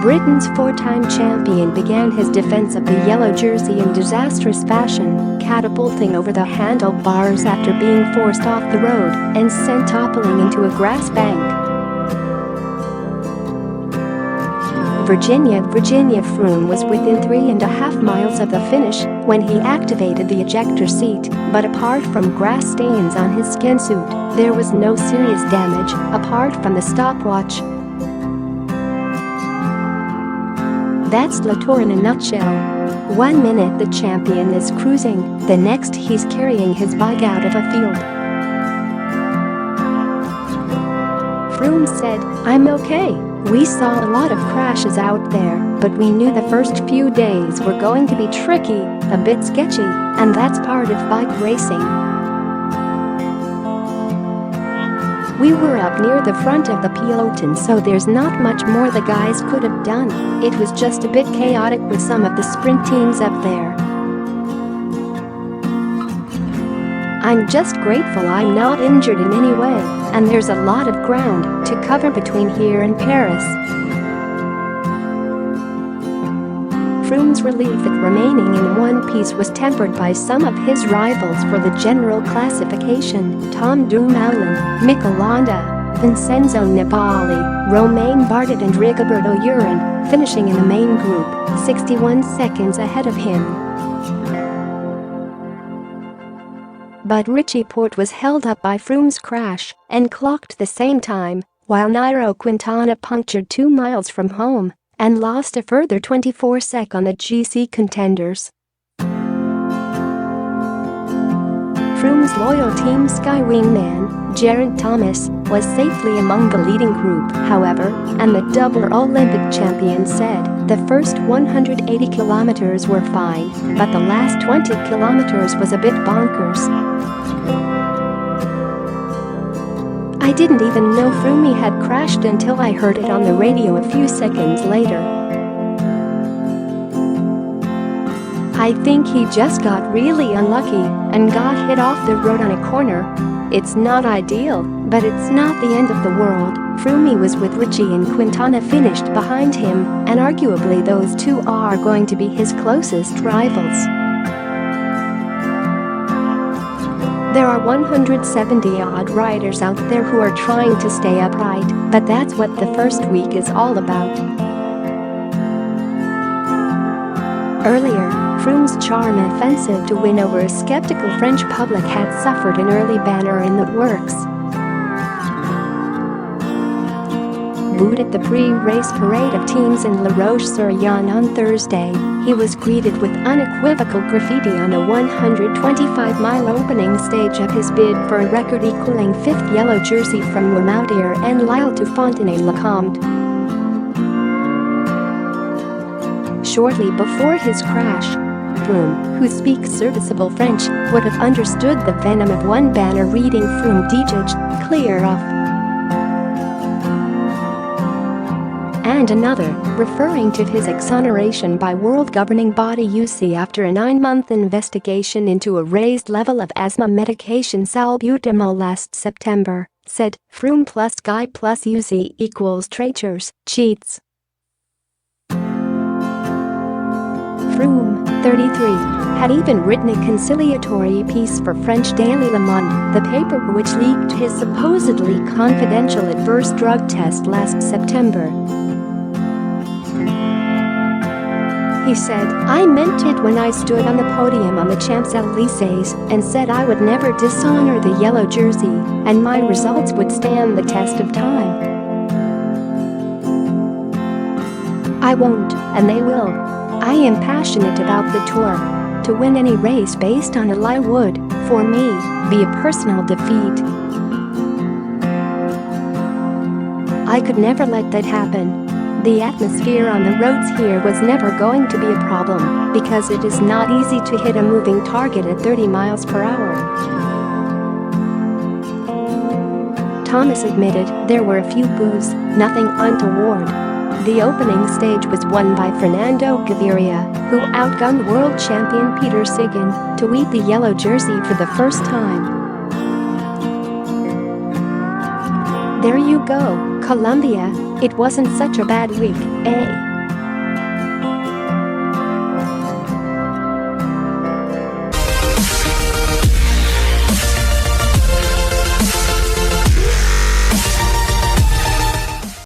Britain's four-time champion began his defense of the yellow jersey in disastrous fashion, catapulting over the handlebars after being forced off the road and sent toppling into a grass bank. Virginia Froome was within 3.5 miles of the finish when he activated the ejector seat, but apart from grass stains on his skinsuit, there was no serious damage apart from the stopwatch. That's Le Tour in a nutshell. 1 minute the champion is cruising, the next he's carrying his bike out of a field. Froome said, "I'm okay. We saw a lot of crashes out there, but we knew the first few days were going to be tricky, a bit sketchy, and that's part of bike racing. We were up near the front of the peloton, so there's not much more the guys could have done. It was just a bit chaotic with some of the sprint teams up there. I'm just grateful I'm not injured in any way, and there's a lot of ground to cover between here and Paris." Froome's relief at remaining in one piece was tempered by some of his rivals for the general classification: Dumoulin, Mikel Landa, Vincenzo Nibali, Romain Bardet and Rigoberto Uran, finishing in the main group, 61 seconds ahead of him. But Richie Porte was held up by Froome's crash and clocked the same time, while Nairo Quintana punctured 2 miles from home and lost a further 24 seconds on the GC contenders. Froome's loyal Team Sky wingman, Geraint Thomas, was safely among the leading group, however, and the double Olympic champion said the first 180 kilometers were fine, but the last 20 kilometers was a bit bonkers. "I didn't even know Froome had crashed until I heard it on the radio a few seconds later. I think he just got really unlucky and got hit off the road on a corner. It's not ideal, but it's not the end of the world." Froome was with Richie and Quintana finished behind him, and arguably those two are going to be his closest rivals. There are 170-odd riders out there who are trying to stay upright, but that's what the first week is all about. Earlier, Froome's charm offensive to win over a skeptical French public had suffered an early banner in the works. Booed at the pre-race parade of teams in Roche-sur-Yon on Thursday, he was greeted with unequivocal graffiti on the 125-mile opening stage of his bid for a record-equaling 5th yellow jersey from Noirmoutier-en-L'Ile to Fontenay Le-Comte. Shortly before his crash, Froome, who speaks serviceable French, would have understood the venom of one banner reading Froome Degage, clear off, and another, referring to his exoneration by world governing body UCI after a 9-month investigation into a raised level of asthma medication salbutamol last September, said, "Froome plus Sky plus UCI equals traitors, cheats." Froome, 33, had even written a conciliatory piece for French daily Le Monde, the paper which leaked his supposedly confidential adverse drug test last September. He said, "I meant it when I stood on the podium on the Champs-Élysées and said I would never dishonor the yellow jersey, and my results would stand the test of time. I won't, and they will. I am passionate about the Tour. To win any race based on a lie would, for me, be a personal defeat. I could never let that happen. The atmosphere on the roads here was never going to be a problem, because it is not easy to hit a moving target at 30 miles per hour." Thomas admitted there were a few boos, nothing untoward. The opening stage was won by Fernando Gaviria, who outgunned world champion Peter Sagan to wear the yellow jersey for the first time. There you go, Colombia, it wasn't such a bad week, eh?